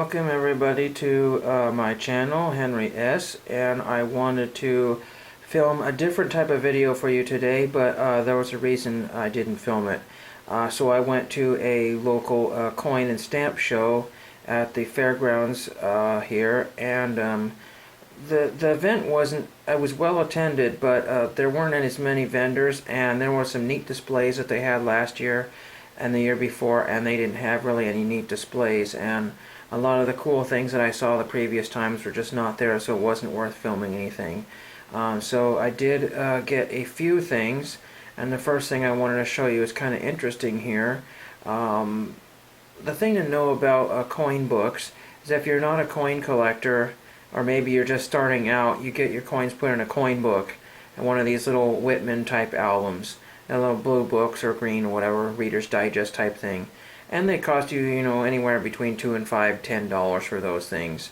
welcome everybody to my channel, Henry S. And I wanted to film a different type of video for you today, but there was a reason I didn't film it. So I went to a local coin and stamp show at the fairgrounds here, and the event was well attended, but there weren't as many vendors, and there were some neat displays that they had last year and the year before, and they didn't have really any neat displays, and a lot of the cool things that I saw the previous times were just not there, so it wasn't worth filming anything. So I did get a few things, and the first thing I wanted to show you is kind of interesting here. The thing to know about coin books is if you're not a coin collector, or maybe you're just starting out, you get your coins put in a coin book and one of these little Whitman type albums, little blue books or green or whatever, Reader's Digest type thing, and they cost you, anywhere between $2 and $10 for those things.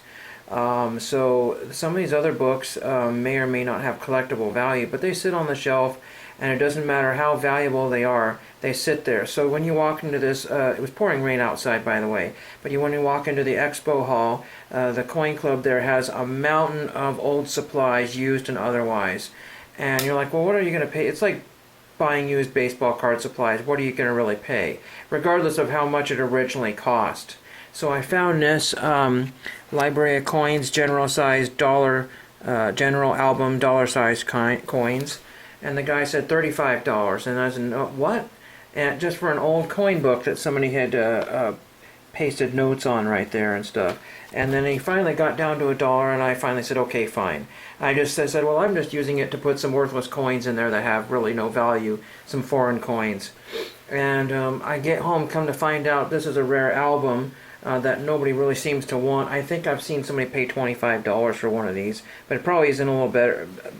So some of these other books may or may not have collectible value, but they sit on the shelf, and it doesn't matter how valuable they are, they sit there. So when you walk into this, it was pouring rain outside, by the way, but when you walk into the expo hall, the coin club there has a mountain of old supplies, used and otherwise, and you're like, well, what are you going to pay? It's like buying used baseball card supplies. What are you going to really pay, regardless of how much it originally cost? So I found this Library of Coins general size general album dollar size coins, and the guy said $35, and I said, what? And just for an old coin book that somebody had pasted notes on right there and stuff. And then he finally got down to $1, and I finally said, okay, fine. I just said, well, I'm just using it to put some worthless coins in there that have really no value, some foreign coins. And I get home, come to find out this is a rare album that nobody really seems to want. I think I've seen somebody pay $25 for one of these, but it probably is in a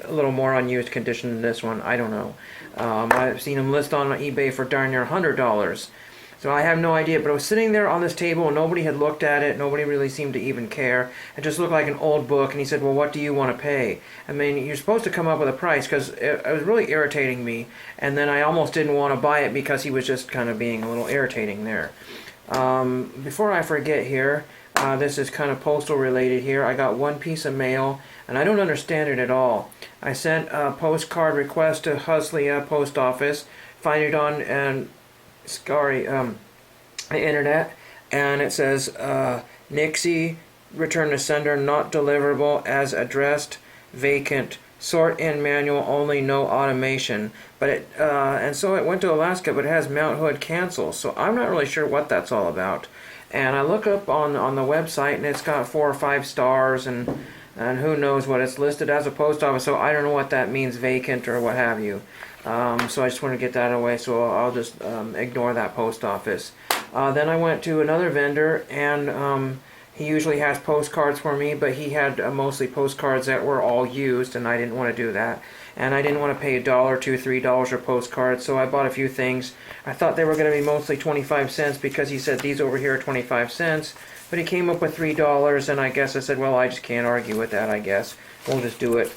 little more unused condition than this one. I don't know. I've seen them list on eBay for darn near $100. So I have no idea, but it was sitting there on this table and nobody had looked at it. Nobody really seemed to even care. It just looked like an old book, and he said, well, what do you want to pay? I mean, you're supposed to come up with a price, because it was really irritating me, and then I almost didn't want to buy it because he was just kind of being a little irritating there. Before I forget here, this is kind of postal related here. I got one piece of mail, and I don't understand it at all. I sent a postcard request to Husley Post Office, find it on the internet, and it says Nixie, return to sender, not deliverable as addressed, vacant, sort in manual only, no automation. But and so it went to Alaska, but it has Mount Hood cancel, so I'm not really sure what that's all about. And I look up on the website, and it's got 4 or 5 stars, and who knows what it's listed as a post office, so I don't know what that means, vacant or what have you. So I just want to get that away, so I'll just ignore that post office. Then I went to another vendor, and he usually has postcards for me, but he had mostly postcards that were all used, and I didn't want to do that. And I didn't want to pay $1, $2, $3 for postcards, so I bought a few things. I thought they were going to be mostly 25 cents because he said these over here are 25 cents, but he came up with $3, and I guess I said, well, I just can't argue with that, I guess. We'll just do it.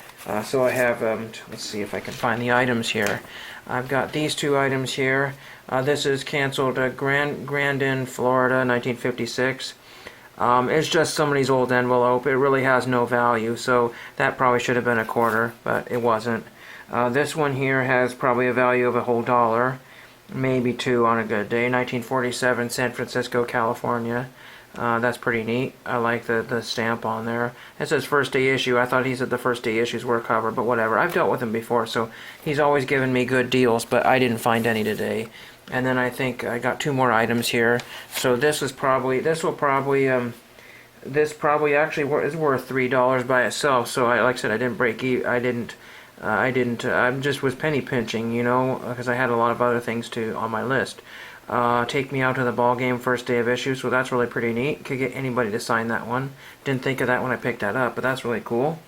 So I have, let's see if I can find the items here. I've got these 2 items here. This is canceled Grandin, Florida, 1956. It's just somebody's old envelope. It really has no value, so that probably should have been $0.25, but it wasn't. This one here has probably a value of a whole $1, maybe $2 on a good day. 1947, San Francisco, California. That's pretty neat. I like the stamp on there. It says first day issue. I thought he said the first day issues were covered, but whatever. I've dealt with him before, so he's always given me good deals, but I didn't find any today. And then I think I got 2 more items here. So this probably actually is worth $3 by itself. So like I said, I didn't break even. I just was penny pinching, because I had a lot of other things on my list. Take Me Out to the Ball Game, first day of issue, so that's really pretty neat. Could get anybody to sign that one. Didn't think of that when I picked that up, but that's really cool.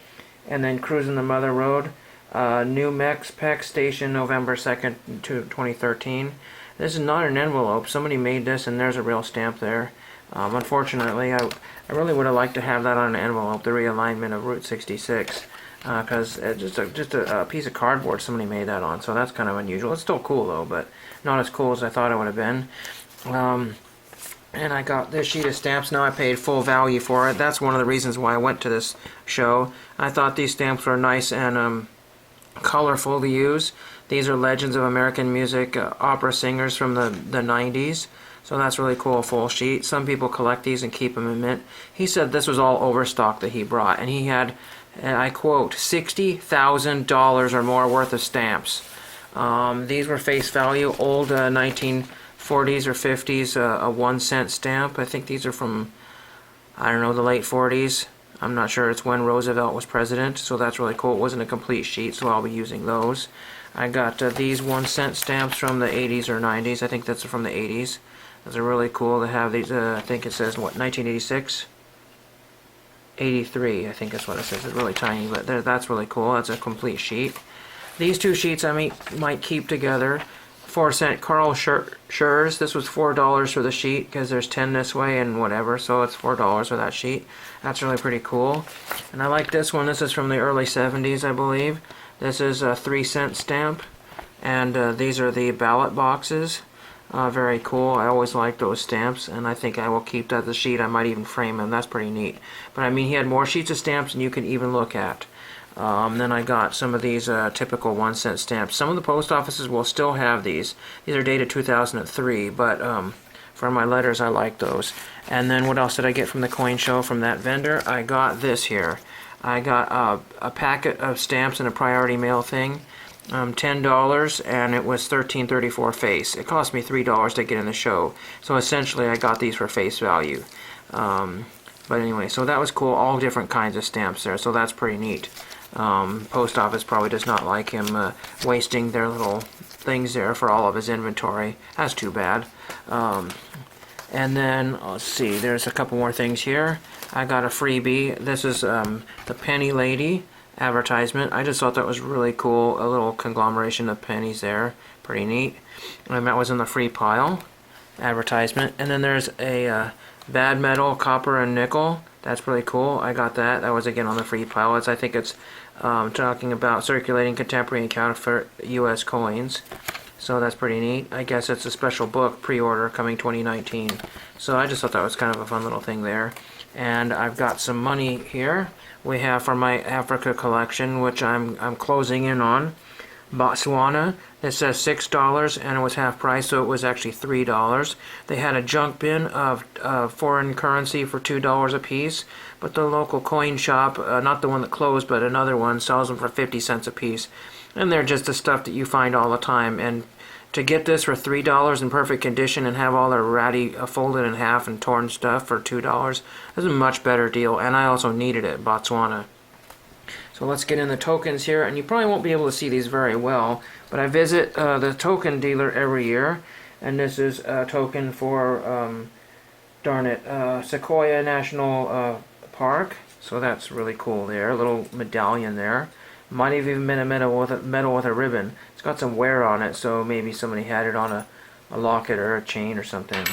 And then Cruising the Mother Road, New Mex-Pex Station, November 2nd, 2013. This is not an envelope. Somebody made this, and there's a real stamp there. Unfortunately, I really would have liked to have that on an envelope, the realignment of Route 66. Because it's just a piece of cardboard somebody made that on, so that's kind of unusual. It's still cool though, but not as cool as I thought it would have been. and I got this sheet of stamps. Now I paid full value for it. That's one of the reasons why I went to this show. I thought these stamps were nice and colorful to use. These are Legends of American Music opera singers from the 90s. So that's really cool, full sheet. Some people collect these and keep them in mint. He said this was all overstock that he brought, and he had, and I quote, $60,000 or more worth of stamps. These were face value, old 1940s or 50s, a 1-cent stamp. I think these are from, I don't know, the late 40s. I'm not sure. It's when Roosevelt was president, so that's really cool. It wasn't a complete sheet, so I'll be using those. I got these 1-cent stamps from the 80s or 90s. I think that's from the 80s. Those are really cool to have these. I think it says, what, 1986? 83, I think that's what it says. It's really tiny, but that's really cool. That's a complete sheet. These two sheets I might keep together. 4-cent Carl Schurz. This was $4 for the sheet because there's 10 this way and whatever, so it's $4 for that sheet. That's really pretty cool. And I like this one. This is from the early 70s, I believe. This is a 3-cent stamp, and these are the ballot boxes. Very cool. I always like those stamps, and I think I will keep that the sheet. I might even frame them. That's pretty neat. But I mean, he had more sheets of stamps than you can even look at. Then I got some of these typical 1-cent stamps. Some of the post offices will still have these. These are dated 2003, but for my letters, I like those. And then what else did I get from the coin show from that vendor? I got this here. I got a packet of stamps in a priority mail thing. $10, and it was $13.34 face. It cost me $3 to get in the show, so essentially I got these for face value. But anyway, so that was cool. All different kinds of stamps there, so that's pretty neat. Post office probably does not like him wasting their little things there for all of his inventory. That's too bad. And then, let's see, there's a couple more things here. I got a freebie. This is the Penny Lady advertisement. I just thought that was really cool. A little conglomeration of pennies there. Pretty neat. And that was in the free pile advertisement. And then there's a bad metal, copper and nickel. That's really cool. I got that. That was again on the free pile. I think it's talking about circulating contemporary and counterfeit U.S. coins. So that's pretty neat. I guess it's a special book, pre-order, coming 2019. So I just thought that was kind of a fun little thing there. And I've got some money here. We have for my Africa collection, which I'm closing in on. Botswana. It says $6 and it was half price, so it was actually $3. They had a junk bin of foreign currency for $2 a piece, but the local coin shop, not the one that closed, but another one, sells them for 50 cents a piece. And they're just the stuff that you find all the time. And to get this for $3 in perfect condition and have all the ratty folded in half and torn stuff for $2, that's a much better deal. And I also needed it, Botswana. So let's get in the tokens here, and you probably won't be able to see these very well, but I visit the token dealer every year, and this is a token for, Sequoia National Park. So that's really cool there, a little medallion there. Might have even been a medal with a ribbon. It's got some wear on it, so maybe somebody had it on a locket or a chain or something.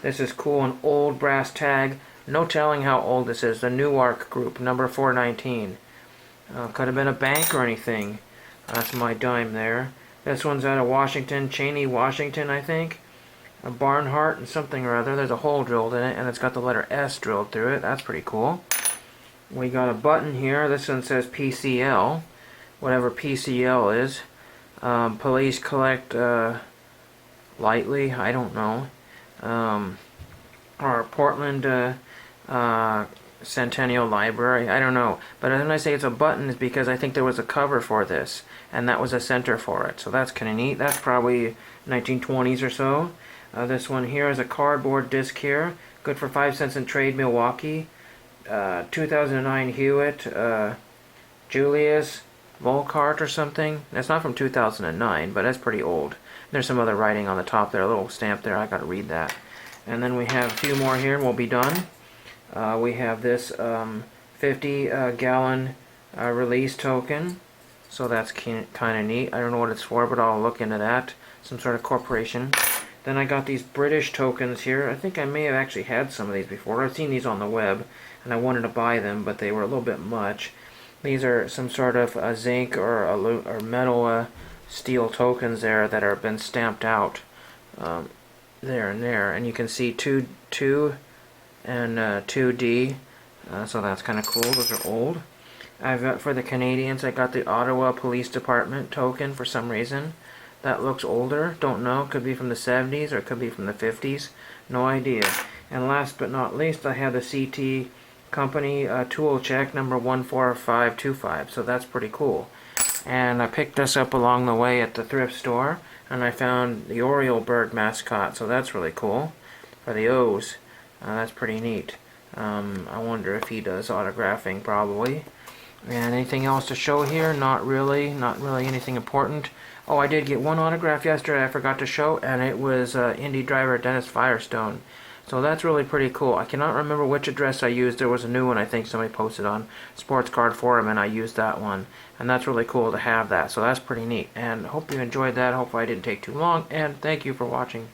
This is cool, an old brass tag. No telling how old this is. The Newark Group, number 419. Could have been a bank or anything. That's my dime there. This one's out of Washington, Cheney, Washington, I think. A Barnhart and something or other. There's a hole drilled in it, and it's got the letter S drilled through it. That's pretty cool. We got a button here. This one says PCL. Whatever PCL is. Police collect lightly. I don't know. Or Portland Centennial Library. I don't know. But when I say it's a button, it's because I think there was a cover for this, and that was a center for it. So that's kind of neat. That's probably 1920s or so. This one here is a cardboard disc here. Good for 5 cents in trade, Milwaukee. 2009 Hewitt Julius Volkart or something. That's not from 2009, but that's pretty old. There's some other writing on the top there, a little stamp there. I got to read that. And then we have a few more here, and we'll be done. We have this 50-gallon release token. So that's kind of neat. I don't know what it's for, but I'll look into that. Some sort of corporation. Then I got these British tokens here. I think I may have actually had some of these before. I've seen these on the web, and I wanted to buy them, but they were a little bit much. These are some sort of zinc or metal steel tokens there that have been stamped out. there and there, and you can see 2 and 2D, so that's kind of cool. Those are old. I've got, for the Canadians, I got the Ottawa Police Department token for some reason. That looks older, don't know, could be from the 70s or it could be from the 50s, no idea. And last but not least, I have the CT Company tool check number 14525, so that's pretty cool. And I picked this up along the way at the thrift store, and I found the Oriole bird mascot, so that's really cool for the O's. That's pretty neat. I wonder if he does autographing, probably. And anything else to show here? Not really anything important. Oh, I did get one autograph yesterday I forgot to show, and it was Indy driver Dennis Firestone. So that's really pretty cool. I cannot remember which address I used. There was a new one I think somebody posted on Sports Card Forum, and I used that one. And that's really cool to have that. So that's pretty neat. And hope you enjoyed that. Hopefully I didn't take too long. And thank you for watching.